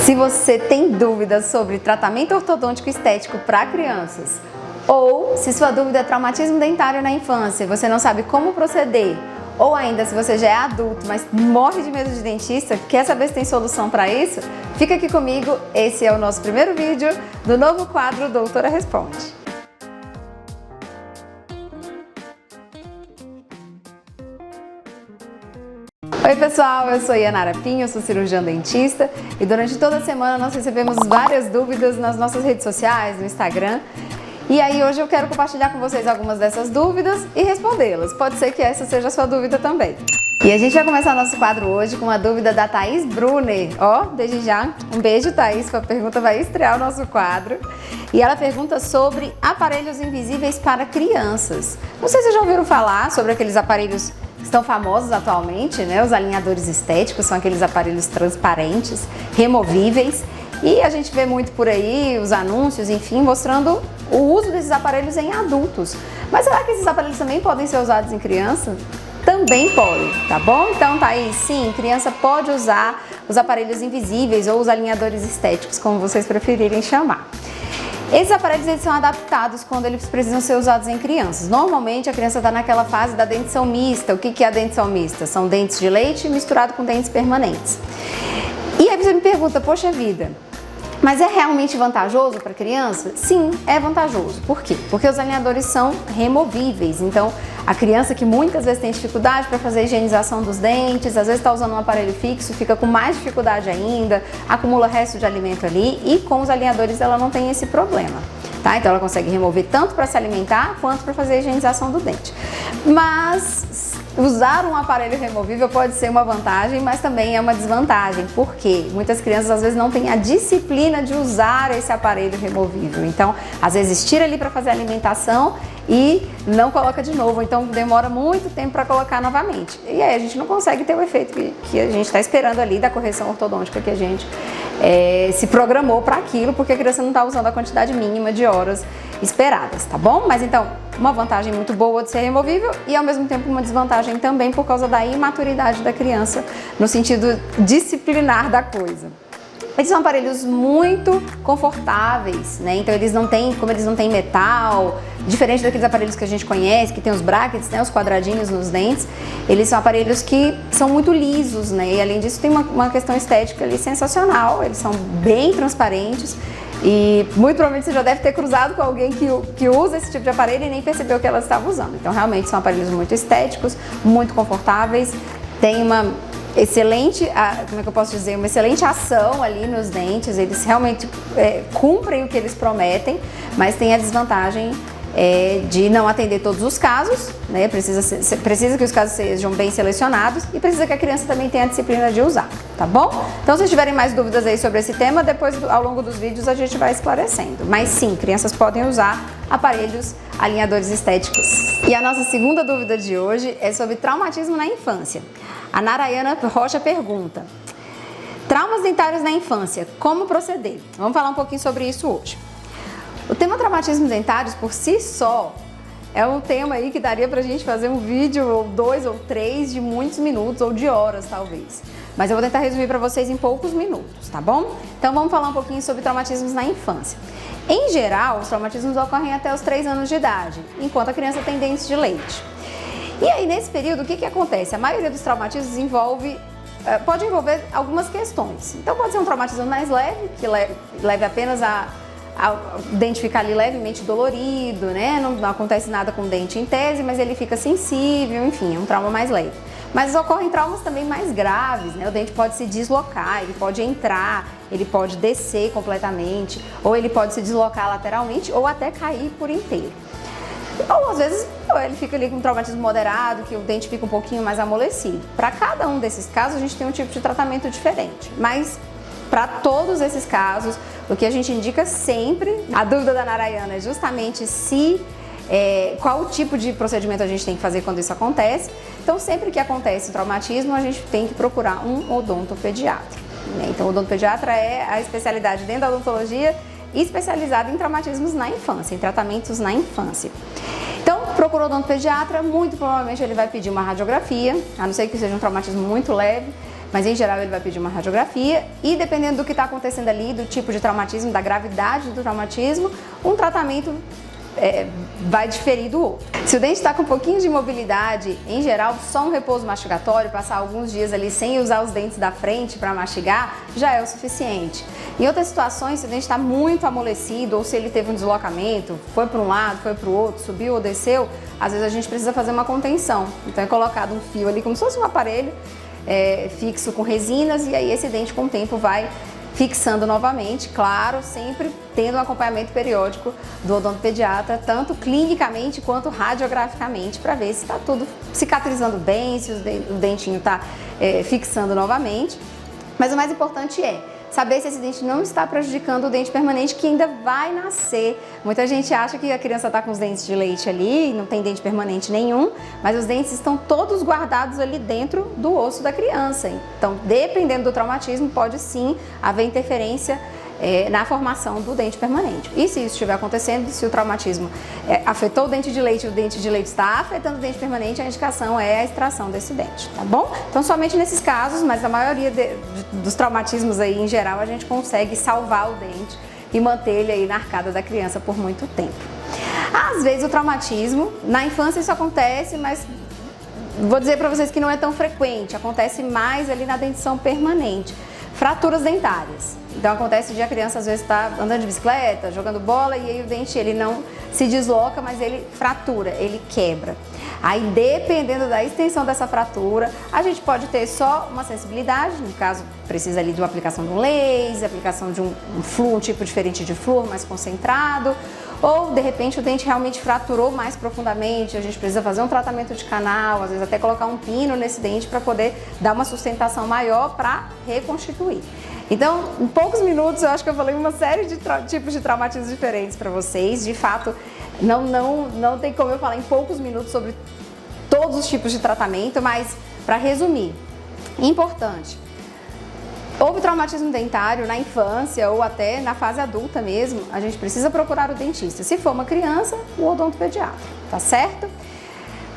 Se você tem dúvidas sobre tratamento ortodôntico estético para crianças, ou se sua dúvida é traumatismo dentário na infância, você não sabe como proceder, ou ainda se você já é adulto, mas morre de medo de dentista, quer saber se tem solução para isso? Fica aqui comigo, esse é o nosso primeiro vídeo do novo quadro Doutora Responde. Oi pessoal, eu sou Yanara Pinho, eu sou cirurgiã dentista e durante toda a semana nós recebemos várias dúvidas nas nossas redes sociais, no Instagram. E aí hoje eu quero compartilhar com vocês algumas dessas dúvidas e respondê-las. Pode ser que essa seja a sua dúvida também. E a gente vai começar nosso quadro hoje com uma dúvida da Thaís Brunner. Ó, desde já, um beijo Thaís, sua pergunta vai estrear o nosso quadro. E ela pergunta sobre aparelhos invisíveis para crianças. Não sei se vocês já ouviram falar sobre aqueles aparelhos que estão famosos atualmente, né? Os alinhadores estéticos são aqueles aparelhos transparentes, removíveis. E a gente vê muito por aí os anúncios, enfim, mostrando o uso desses aparelhos em adultos. Mas será que esses aparelhos também podem ser usados em criança? Também podem, tá bom? Então tá aí, sim, criança pode usar os aparelhos invisíveis ou os alinhadores estéticos, como vocês preferirem chamar. Esses aparelhos eles são adaptados quando eles precisam ser usados em crianças. Normalmente a criança está naquela fase da dentição mista. O que é a dentição mista? São dentes de leite misturado com dentes permanentes. E aí você me pergunta, poxa vida, mas é realmente vantajoso para criança? Sim, é vantajoso. Por quê? Porque os alinhadores são removíveis. Então, a criança que muitas vezes tem dificuldade para fazer a higienização dos dentes, às vezes está usando um aparelho fixo, fica com mais dificuldade ainda, acumula resto de alimento ali e com os alinhadores ela não tem esse problema. Tá? Então ela consegue remover tanto para se alimentar quanto para fazer a higienização do dente. Mas usar um aparelho removível pode ser uma vantagem, mas também é uma desvantagem. Por quê? Muitas crianças às vezes não têm a disciplina de usar esse aparelho removível. Então, às vezes tira ali para fazer a alimentação e não coloca de novo, então demora muito tempo para colocar novamente. E aí a gente não consegue ter o efeito que a gente está esperando ali da correção ortodôntica que a gente se programou para aquilo, porque a criança não está usando a quantidade mínima de horas esperadas, tá bom? Mas então, uma vantagem muito boa de ser removível e ao mesmo tempo uma desvantagem também por causa da imaturidade da criança no sentido disciplinar da coisa. Eles são aparelhos muito confortáveis, né? Então eles não têm, como eles não têm metal, diferente daqueles aparelhos que a gente conhece, que tem os brackets, né? Os quadradinhos nos dentes, eles são aparelhos que são muito lisos, né? E além disso tem uma questão estética ali sensacional, eles são bem transparentes e muito provavelmente você já deve ter cruzado com alguém que usa esse tipo de aparelho e nem percebeu que ela estava usando. Então realmente são aparelhos muito estéticos, muito confortáveis, tem uma excelente, como é que eu posso dizer, uma excelente ação ali nos dentes, eles realmente cumprem o que eles prometem, mas tem a desvantagem de não atender todos os casos, né? Precisa que os casos sejam bem selecionados e precisa que a criança também tenha a disciplina de usar, tá bom? Então se tiverem mais dúvidas aí sobre esse tema, depois ao longo dos vídeos a gente vai esclarecendo. Mas sim, crianças podem usar aparelhos alinhadores estéticos. E a nossa segunda dúvida de hoje é sobre traumatismo na infância. A Narayana Rocha pergunta: traumas dentários na infância, como proceder? Vamos falar um pouquinho sobre isso hoje. O tema traumatismos dentários por si só é um tema aí que daria pra gente fazer um vídeo ou 2 ou 3 de muitos minutos ou de horas talvez. Mas eu vou tentar resumir para vocês em poucos minutos, tá bom? Então vamos falar um pouquinho sobre traumatismos na infância. Em geral, os traumatismos ocorrem até os 3 anos de idade, enquanto a criança tem dentes de leite. E aí, nesse período, o que acontece? A maioria dos traumatismos pode envolver algumas questões. Então, pode ser um traumatismo mais leve, que leve apenas o dente ficar ali levemente dolorido, né? Não acontece nada com o dente em tese, mas ele fica sensível, enfim, é um trauma mais leve. Mas ocorrem traumas também mais graves, né? O dente pode se deslocar, ele pode entrar, ele pode descer completamente, ou ele pode se deslocar lateralmente, ou até cair por inteiro. Ou às vezes ele fica ali com um traumatismo moderado, que o dente fica um pouquinho mais amolecido. Para cada um desses casos a gente tem um tipo de tratamento diferente, mas para todos esses casos, o que a gente indica sempre, a dúvida da Narayana é justamente qual o tipo de procedimento a gente tem que fazer quando isso acontece. Então sempre que acontece traumatismo a gente tem que procurar um odontopediatra, né? Então o odontopediatra é a especialidade dentro da odontologia especializada em traumatismos na infância, em tratamentos na infância. Então, procurou o odontopediatra, muito provavelmente ele vai pedir uma radiografia, a não ser que seja um traumatismo muito leve, mas em geral ele vai pedir uma radiografia e dependendo do que está acontecendo ali, do tipo de traumatismo, da gravidade do traumatismo, um tratamento vai diferir do outro. Se o dente está com um pouquinho de mobilidade, em geral, só um repouso mastigatório, passar alguns dias ali sem usar os dentes da frente para mastigar, já é o suficiente. Em outras situações, se o dente está muito amolecido ou se ele teve um deslocamento, foi para um lado, foi para o outro, subiu ou desceu, às vezes a gente precisa fazer uma contenção. Então é colocado um fio ali como se fosse um aparelho fixo com resinas e aí esse dente com o tempo vai fixando novamente, claro, sempre tendo um acompanhamento periódico do odontopediatra, tanto clinicamente quanto radiograficamente, para ver se está tudo cicatrizando bem, se o dentinho está fixando novamente. Mas o mais importante é saber se esse dente não está prejudicando o dente permanente que ainda vai nascer. Muita gente acha que a criança está com os dentes de leite ali e não tem dente permanente nenhum, mas os dentes estão todos guardados ali dentro do osso da criança. Então, dependendo do traumatismo, pode sim haver interferência na formação do dente permanente. E se isso estiver acontecendo, se o traumatismo afetou o dente de leite e o dente de leite está afetando o dente permanente, a indicação é a extração desse dente, tá bom? Então somente nesses casos, mas a maioria dos traumatismos aí em geral, a gente consegue salvar o dente e manter ele aí na arcada da criança por muito tempo. Às vezes o traumatismo, na infância isso acontece, mas vou dizer para vocês que não é tão frequente, acontece mais ali na dentição permanente. Fraturas dentárias. Então acontece de a criança às vezes estar andando de bicicleta, jogando bola e aí o dente ele não se desloca, mas ele fratura, ele quebra. Aí dependendo da extensão dessa fratura, a gente pode ter só uma sensibilidade, no caso precisa ali de uma aplicação de um laser, aplicação de um tipo diferente de flúor, mais concentrado, ou de repente o dente realmente fraturou mais profundamente, a gente precisa fazer um tratamento de canal, às vezes até colocar um pino nesse dente para poder dar uma sustentação maior para reconstituir. Então, em poucos minutos eu acho que eu falei uma série de tipos de traumatismos diferentes para vocês. De fato, não tem como eu falar em poucos minutos sobre todos os tipos de tratamento, mas para resumir, importante. Houve traumatismo dentário na infância ou até na fase adulta mesmo, a gente precisa procurar o dentista. Se for uma criança, o odontopediatra, tá certo?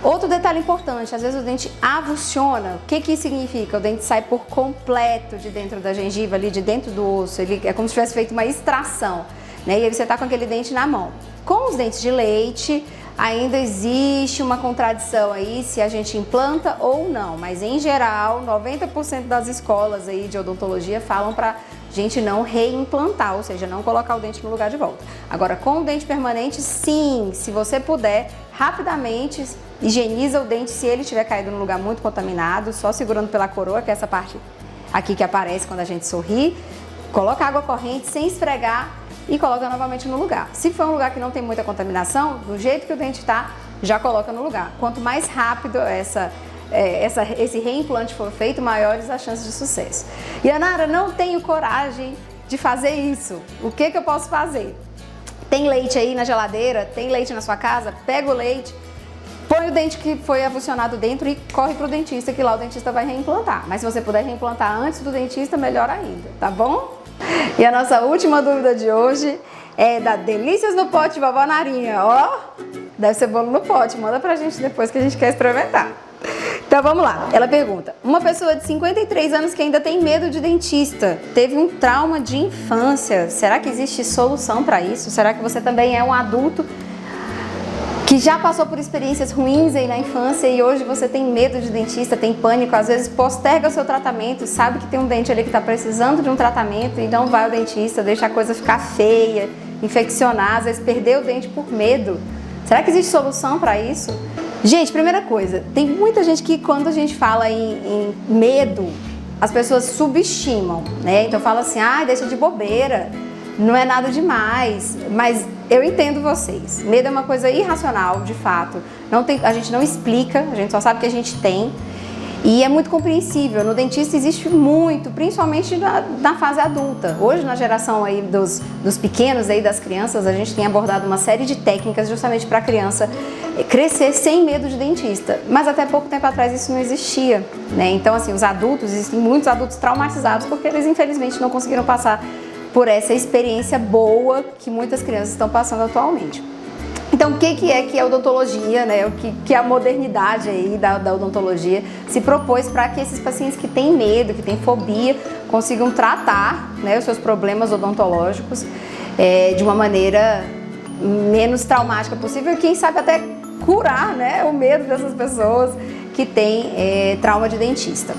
Outro detalhe importante, às vezes o dente avulsiona. O que isso significa? O dente sai por completo de dentro da gengiva, ali de dentro do osso. Ele é como se tivesse feito uma extração, né? E aí você está com aquele dente na mão. Com os dentes de leite, ainda existe uma contradição aí se a gente implanta ou não, mas em geral 90% das escolas aí de odontologia falam para gente não reimplantar, ou seja, não colocar o dente no lugar de volta. Agora com o dente permanente, sim, se você puder, rapidamente higieniza o dente se ele tiver caído num lugar muito contaminado, só segurando pela coroa, que é essa parte aqui que aparece quando a gente sorri, coloca água corrente sem esfregar e coloca novamente no lugar. Se for um lugar que não tem muita contaminação, do jeito que o dente está, já coloca no lugar. Quanto mais rápido esse reimplante for feito, maiores as chances de sucesso. E Anara, não tenho coragem de fazer isso. O que eu posso fazer? Tem leite aí na geladeira? Tem leite na sua casa? Pega o leite, põe o dente que foi avulsionado dentro e corre para o dentista, que lá o dentista vai reimplantar. Mas se você puder reimplantar antes do dentista, melhor ainda, tá bom? E a nossa última dúvida de hoje é da Delícias no Pote Vovó Narinha. Ó, deve ser bolo no pote, manda pra gente depois que a gente quer experimentar. Então vamos lá, ela pergunta: uma pessoa de 53 anos que ainda tem medo de dentista, teve um trauma de infância, será que existe solução para isso? Será que você também é um adulto que já passou por experiências ruins aí na infância e hoje você tem medo de dentista, tem pânico, às vezes posterga o seu tratamento, sabe que tem um dente ali que está precisando de um tratamento e não vai ao dentista, deixa a coisa ficar feia, infeccionar, às vezes perder o dente por medo. Será que existe solução para isso? Gente, primeira coisa, tem muita gente que quando a gente fala em medo, as pessoas subestimam, né? Então fala assim, deixa de bobeira, não é nada demais, mas eu entendo vocês. Medo é uma coisa irracional, de fato. A gente não explica, a gente só sabe que a gente tem. E é muito compreensível. No dentista existe muito, principalmente na fase adulta. Hoje, na geração aí dos pequenos, aí das crianças, a gente tem abordado uma série de técnicas justamente para a criança crescer sem medo de dentista. Mas até pouco tempo atrás isso não existia, né? Então, assim, os adultos, existem muitos adultos traumatizados porque eles, infelizmente, não conseguiram passar por essa experiência boa que muitas crianças estão passando atualmente. Então, o que é a odontologia, né? O que a modernidade aí da odontologia se propôs para que esses pacientes que têm medo, que têm fobia, consigam tratar, né, os seus problemas odontológicos de uma maneira menos traumática possível e, quem sabe, até curar, né, o medo dessas pessoas que têm trauma de dentista.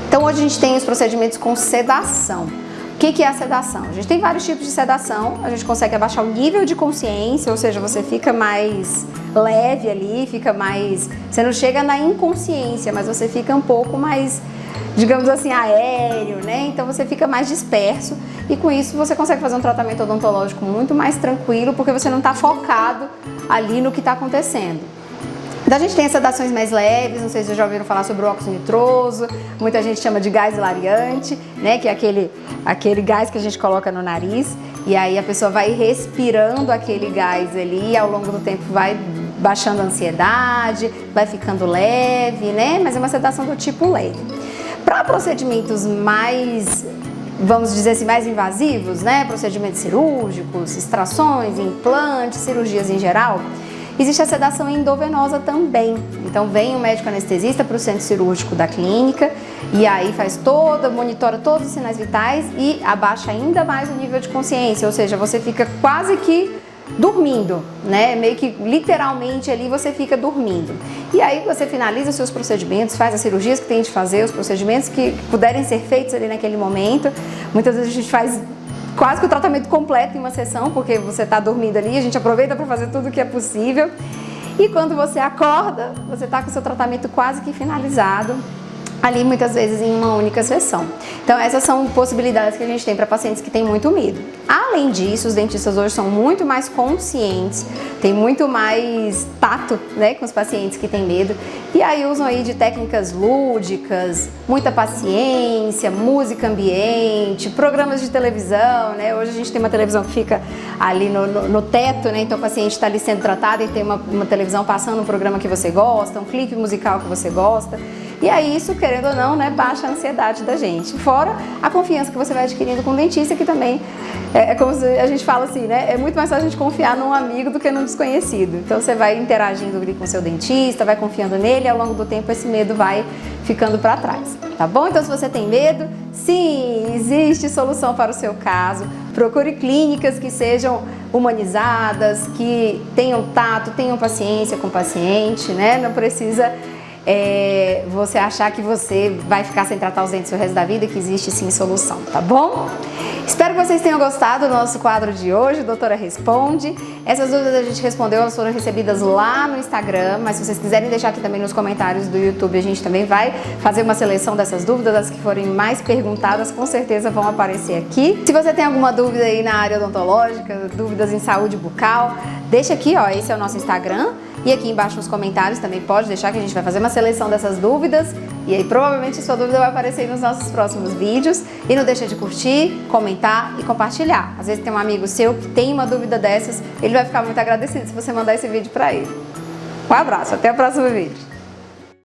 Então, hoje a gente tem os procedimentos com sedação. O que é a sedação? A gente tem vários tipos de sedação, a gente consegue abaixar o nível de consciência, ou seja, você fica mais leve ali, fica mais... Você não chega na inconsciência, mas você fica um pouco mais, digamos assim, aéreo, né? Então você fica mais disperso e com isso você consegue fazer um tratamento odontológico muito mais tranquilo, porque você não está focado ali no que está acontecendo. Então a gente tem as sedações mais leves, não sei se vocês já ouviram falar sobre o óxido nitroso, muita gente chama de gás hilariante, né, que é aquele gás que a gente coloca no nariz e aí a pessoa vai respirando aquele gás ali e ao longo do tempo vai baixando a ansiedade, vai ficando leve, né, mas é uma sedação do tipo leve. Para procedimentos mais, vamos dizer assim, mais invasivos, né, procedimentos cirúrgicos, extrações, implantes, cirurgias em geral, existe a sedação endovenosa também. Então vem o médico anestesista para o centro cirúrgico da clínica e aí monitora todos os sinais vitais e abaixa ainda mais o nível de consciência, ou seja, você fica quase que dormindo, né? Meio que literalmente ali você fica dormindo. E aí você finaliza os seus procedimentos, faz as cirurgias que tem de fazer, os procedimentos que puderem ser feitos ali naquele momento. Muitas vezes a gente faz quase que o tratamento completo em uma sessão, porque você está dormindo ali, a gente aproveita para fazer tudo o que é possível. E quando você acorda, você está com o seu tratamento quase que finalizado, ali muitas vezes em uma única sessão. Então essas são possibilidades que a gente tem para pacientes que têm muito medo. Além disso, os dentistas hoje são muito mais conscientes, têm muito mais tato, né, com os pacientes que têm medo e aí usam aí de técnicas lúdicas, muita paciência, música ambiente, programas de televisão, né? Hoje a gente tem uma televisão que fica ali no teto, né? Então o paciente está ali sendo tratado e tem uma televisão passando um programa que você gosta, um clipe musical que você gosta. E aí isso, querendo ou não, né, baixa a ansiedade da gente. Fora a confiança que você vai adquirindo com o dentista, que também é como a gente fala assim, né? É muito mais fácil a gente confiar num amigo do que num desconhecido. Então você vai interagindo ali com o seu dentista, vai confiando nele e ao longo do tempo esse medo vai ficando para trás, tá bom? Então se você tem medo, sim, existe solução para o seu caso. Procure clínicas que sejam humanizadas, que tenham tato, tenham paciência com o paciente, né? Não precisa você achar que você vai ficar sem tratar os dentes o resto da vida, que existe sim solução, tá bom? Espero que vocês tenham gostado do nosso quadro de hoje, Doutora Responde. Essas dúvidas a gente respondeu, elas foram recebidas lá no Instagram, mas se vocês quiserem deixar aqui também nos comentários do YouTube, a gente também vai fazer uma seleção dessas dúvidas, as que forem mais perguntadas com certeza vão aparecer aqui. Se você tem alguma dúvida aí na área odontológica, dúvidas em saúde bucal, deixa aqui, ó, esse é o nosso Instagram. E aqui embaixo nos comentários também pode deixar que a gente vai fazer uma seleção dessas dúvidas e aí provavelmente a sua dúvida vai aparecer nos nossos próximos vídeos. E não deixa de curtir, comentar e compartilhar. Às vezes tem um amigo seu que tem uma dúvida dessas, ele vai ficar muito agradecido se você mandar esse vídeo para ele. Um abraço, até o próximo vídeo.